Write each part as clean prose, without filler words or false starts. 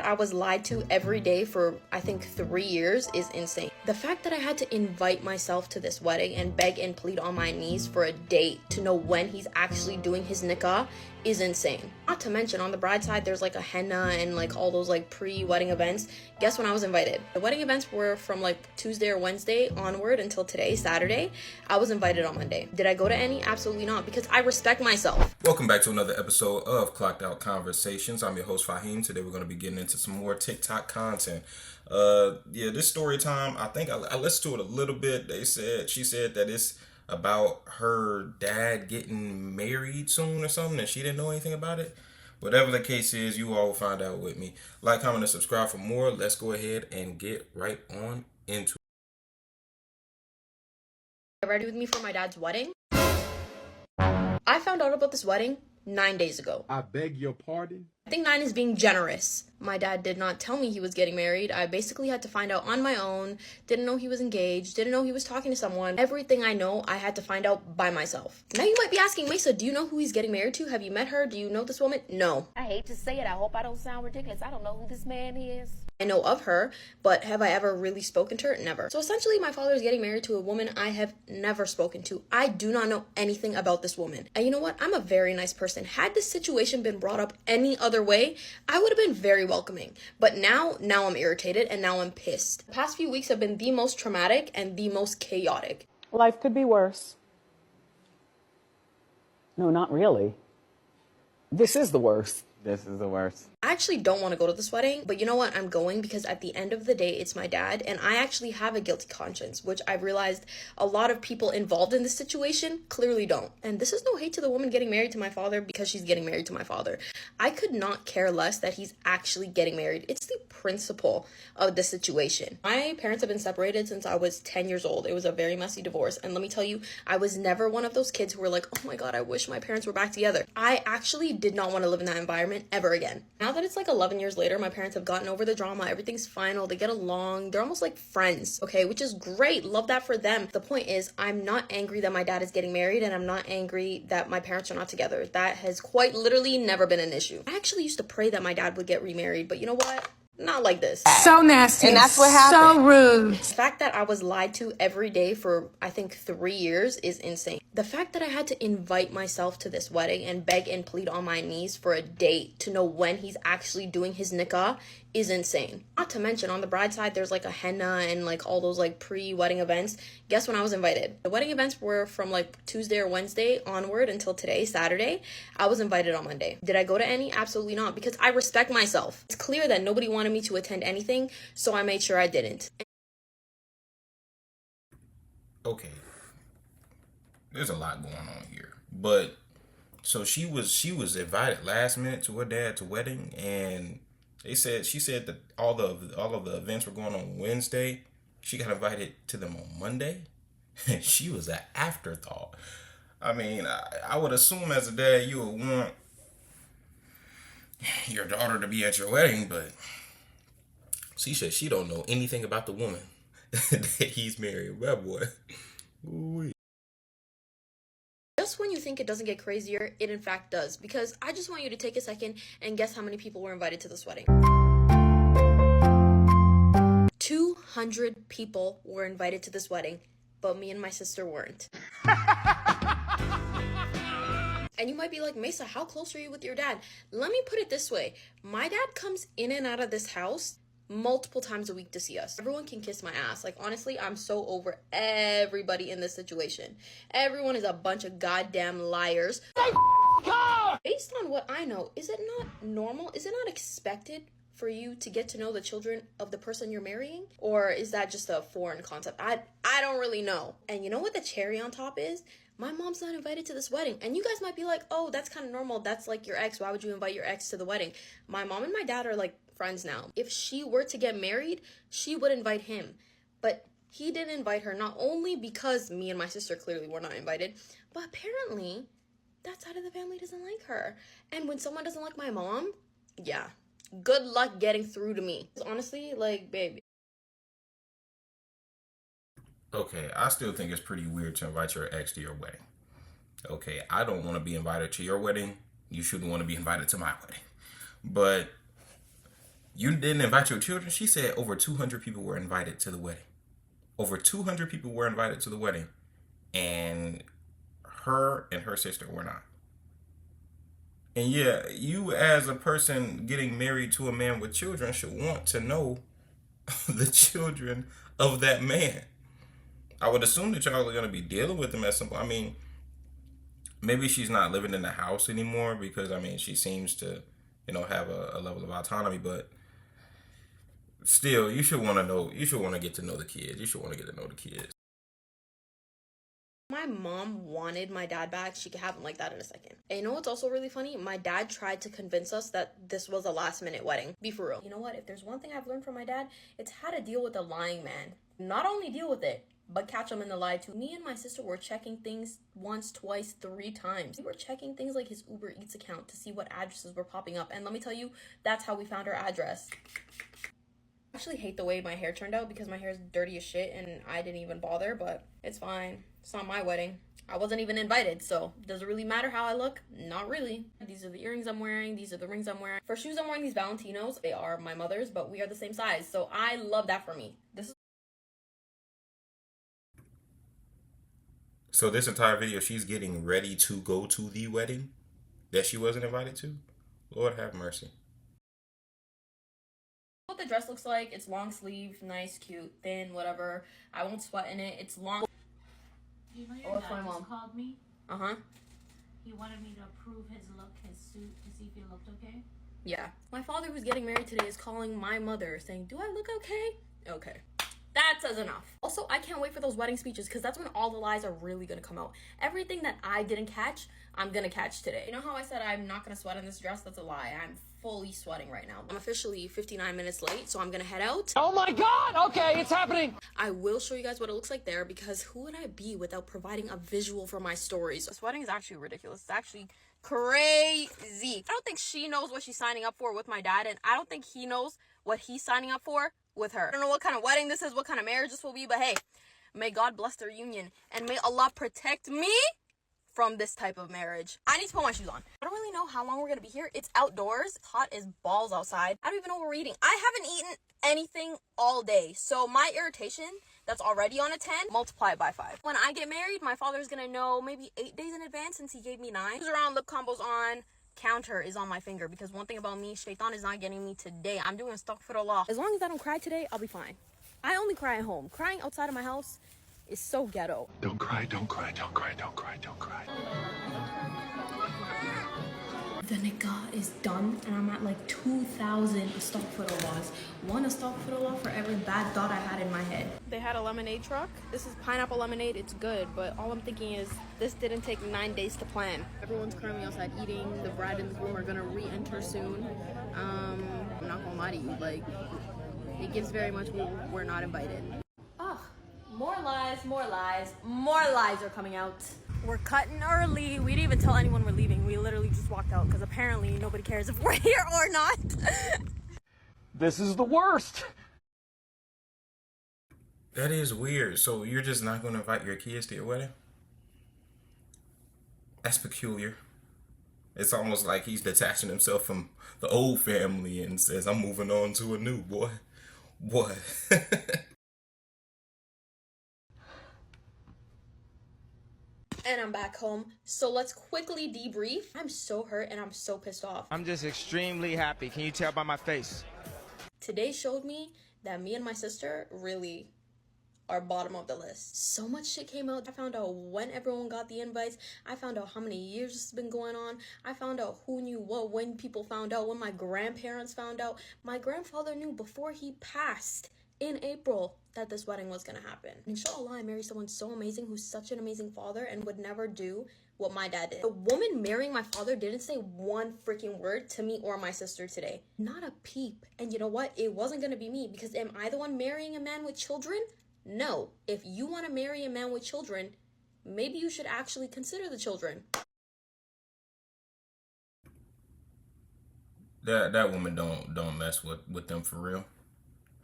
that I was lied to every day for, I think, 3 years is insane. The fact that I had to invite myself to this wedding and beg and plead on my knees for a date to know when he's actually doing his nikah is insane. Not to mention, on the bride's side, there's like a henna and like all those like pre-wedding events. Guess when I was invited? The wedding events were from like Tuesday or Wednesday onward until today, Saturday. I was invited on Monday. Did I go to any? Absolutely not, because I respect myself. Welcome back to another episode of Clocked Out Conversations. I'm your host, Fahim. Today we're going to be getting into some more TikTok content. This story time, I think I listened to it a little bit. She said that it's about her dad getting married soon or something, and she didn't know anything about it. Whatever the case is, you all will find out with me. Like, comment, and subscribe for more. Let's go ahead and get right on into Get ready with me for my dad's wedding. I found out about this wedding 9 days ago. I beg your pardon? I think 9 is being generous. My dad did not tell me he was getting married. I basically had to find out on my own. Didn't know he was engaged. Didn't know he was talking to someone. Everything I know, I had to find out by myself. Now you might be asking, Mesa, do you know who he's getting married to? Have you met her? Do you know this woman? No. I hate to say it. I hope I don't sound ridiculous. I don't know who this man is. I know of her, but have I ever really spoken to her? Never. So essentially, my father is getting married to a woman I have never spoken to. I do not know anything about this woman. And you know what? I'm a very nice person. Had this situation been brought up any other way, I would have been very welcoming. But now I'm irritated and now I'm pissed. The past few weeks have been the most traumatic and the most chaotic. Life could be worse. No, not really. This is the worst. This is the worst. I actually don't want to go to this wedding, but you know what? I'm going because at the end of the day, it's my dad, and I actually have a guilty conscience, which I've realized a lot of people involved in this situation clearly don't. And this is no hate to the woman getting married to my father because she's getting married to my father. I could not care less that he's actually getting married. It's the principle of the situation. My parents have been separated since I was 10 years old. It was a very messy divorce, and let me tell you, I was never one of those kids who were like, oh my god, I wish my parents were back together. I actually did not want to live in that environment ever again. Now that it's like 11 years later, my parents have gotten over the drama. Everything's final. They get along. They're almost like friends, okay? Which is great. Love that for them. The point is, I'm not angry that my dad is getting married, and I'm not angry that my parents are not together. That has quite literally never been an issue. I actually used to pray that my dad would get remarried, but you know what? Not like this. So nasty. And that's what happened. So rude. The fact that I was lied to every day for, I think, 3 years is insane. The fact that I had to invite myself to this wedding and beg and plead on my knees for a date to know when he's actually doing his nikah is insane. Not to mention, on the bride's side, there's like a henna and like all those like pre-wedding events. Guess when I was invited? The wedding events were from like Tuesday or Wednesday onward until today, Saturday. I was invited on Monday. Did I go to any? Absolutely not, because I respect myself. It's clear that nobody wanted me to attend anything, so I made sure I didn't. okay. There's a lot going on here, but so she was invited last minute to her dad's wedding, and she said that all of the events were going on Wednesday. She got invited to them on Monday. She was an afterthought. I mean, I would assume as a dad you would want your daughter to be at your wedding, but she said she don't know anything about the woman that he's married. Well, boy. Ooh-wee. Just when you think it doesn't get crazier, it in fact does. Because I just want you to take a second and guess how many people were invited to this wedding. 200 people were invited to this wedding, but me and my sister weren't. And you might be like, Mesa, how close are you with your dad? Let me put it this way. My dad comes in and out of this house multiple times a week to see us. Everyone can kiss my ass. Like, honestly, I'm so over everybody in this situation. Everyone is a bunch of goddamn liars. Based on what I know, is it not normal? Is it not expected for you to get to know the children of the person you're marrying? Or is that just a foreign concept? I don't really know. And you know what the cherry on top is? My mom's not invited to this wedding. And you guys might be like, oh, that's kind of normal. That's like your ex. Why would you invite your ex to the wedding? My mom and my dad are like friends now. If she were to get married, she would invite him. But he didn't invite her, not only because me and my sister clearly were not invited, but apparently that side of the family doesn't like her. And when someone doesn't like my mom, yeah, good luck getting through to me. Honestly, like, babe. Okay, I still think it's pretty weird to invite your ex to your wedding. Okay, I don't want to be invited to your wedding. You shouldn't want to be invited to my wedding. But You didn't invite your children? She said over 200 people were invited to the wedding. Over 200 people were invited to the wedding. And her sister were not. And yeah, you as a person getting married to a man with children should want to know the children of that man. I would assume that y'all are going to be dealing with them at some point. I mean, maybe she's not living in the house anymore because, I mean, she seems to, have a level of autonomy, but still, you should want to know, you should want to get to know the kids. You should want to get to know the kids. My mom wanted my dad back. She could have him like that in a second. And you know what's also really funny? My dad tried to convince us that this was a last minute wedding. Be for real. You know what? If there's one thing I've learned from my dad, it's how to deal with a lying man. Not only deal with it, but catch him in the lie too. Me and my sister were checking things once, twice, 3 times. We were checking things like his Uber Eats account to see what addresses were popping up. And let me tell you, that's how we found our address. I actually hate the way my hair turned out because my hair is dirty as shit and I didn't even bother, but it's fine. It's not my wedding. I wasn't even invited, so does it really matter how I look? Not really. These are the earrings I'm wearing. These are the rings I'm wearing. For shoes, I'm wearing these Valentinos. They are my mother's, but we are the same size, so I love that for me. So this entire video, she's getting ready to go to the wedding that she wasn't invited to? Lord have mercy. What the dress looks like. It's long sleeve, nice, cute, thin, whatever. I won't sweat in it. It's long. You know your dad just called me? Uh-huh. He wanted me to approve his look, his suit, to see if he looked okay. Yeah. My father, who's getting married today, is calling my mother saying, do I look okay? Okay. That says enough. Also, I can't wait for those wedding speeches because that's when all the lies are really going to come out. Everything that I didn't catch, I'm going to catch today. You know how I said I'm not going to sweat in this dress? That's a lie. I'm fully sweating right now. I'm officially 59 minutes late, so I'm going to head out. Oh my God! Okay, it's happening! I will show you guys what it looks like there because who would I be without providing a visual for my stories? This wedding is actually ridiculous. It's actually crazy. I don't think she knows what she's signing up for with my dad, and I don't think he knows what he's signing up for with her. I don't know what kind of wedding this is, what kind of marriage this will be, but hey, may God bless their union and may Allah protect me from this type of marriage. I need to put my shoes on. I don't really know how long we're gonna be here. It's outdoors. It's hot as balls outside. I don't even know what we're eating. I haven't eaten anything all day, so my irritation that's already on a 10, multiply it by 5. When I get married, my father's gonna know maybe 8 days in advance since he gave me 9. Shoes are on, lip combos on. Counter is on my finger because one thing about me, Shaitan is not getting me today. I'm doing astaghfirullah. As long as I don't cry today, I'll be fine. I only cry at home. Crying outside of my house is so ghetto. Don't cry, don't cry, don't cry, don't cry, don't cry. The nikah is done and I'm at like 2,000 astaghfirullahs. One astaghfirullah for every bad thought I had in my head. They had a lemonade truck. This is pineapple lemonade. It's good, but all I'm thinking is this didn't take 9 days to plan. Everyone's currently outside eating. The bride and the groom are gonna re-enter soon. I'm not gonna lie to you, like, it gives very much we're not invited. Ugh, more lies, more lies, more lies are coming out. We're cutting early. We didn't even tell anyone we're leaving. We literally just walked out because apparently nobody cares if we're here or not. This is the worst! That is weird. So you're just not going to invite your kids to your wedding? That's peculiar. It's almost like he's detaching himself from the old family and says, I'm moving on to a new boy. What? And I'm back home. So let's quickly debrief. I'm so hurt and I'm so pissed off. I'm just extremely happy. Can you tell by my face? Today showed me that me and my sister really are bottom of the list. So much shit came out. I found out when everyone got the invites. I found out how many years this has been going on. I found out who knew what, when people found out, when my grandparents found out. My grandfather knew before he passed in April that this wedding was gonna happen. Inshallah, I marry someone so amazing who's such an amazing father and would never do what my dad did. The woman marrying my father didn't say one freaking word to me or my sister today. Not a peep. And you know what? It wasn't gonna be me because am I the one marrying a man with children? No. If you want to marry a man with children, maybe you should actually consider the children. That woman don't mess with them for real.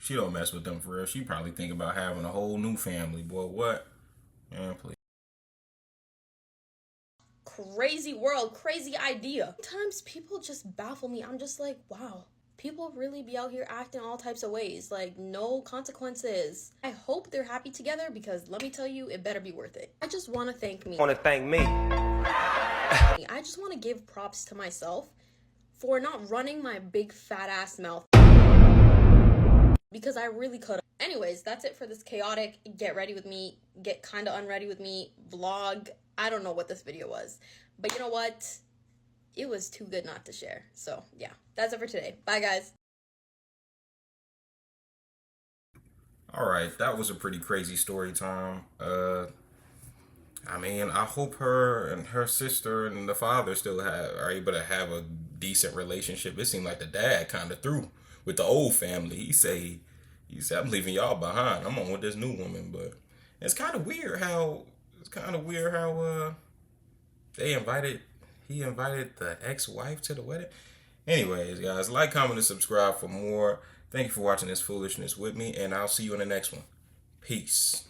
She don't mess with them for real. She probably think about having a whole new family. Boy, what? Man, please. Crazy world, crazy idea. Sometimes people just baffle me. I'm just like, wow. People really be out here acting all types of ways, like no consequences. I hope they're happy together because let me tell you, it better be worth it. I just want to thank me. I just want to give props to myself for not running my big fat ass mouth because I really could. Anyways, that's it for this chaotic get ready with me, get kind of unready with me vlog. I don't know what this video was, but you know what? It was too good not to share. So yeah, that's it for today. Bye guys. All right, that was a pretty crazy story time. I mean, I hope her and her sister and the father still are able to have a decent relationship. It seemed like the dad kind of threw with the old family. He said, I'm leaving y'all behind. I'm on with this new woman. But it's kind of weird how he invited the ex-wife to the wedding. Anyways, guys, like, comment, and subscribe for more. Thank you for watching this foolishness with me, and I'll see you in the next one. Peace.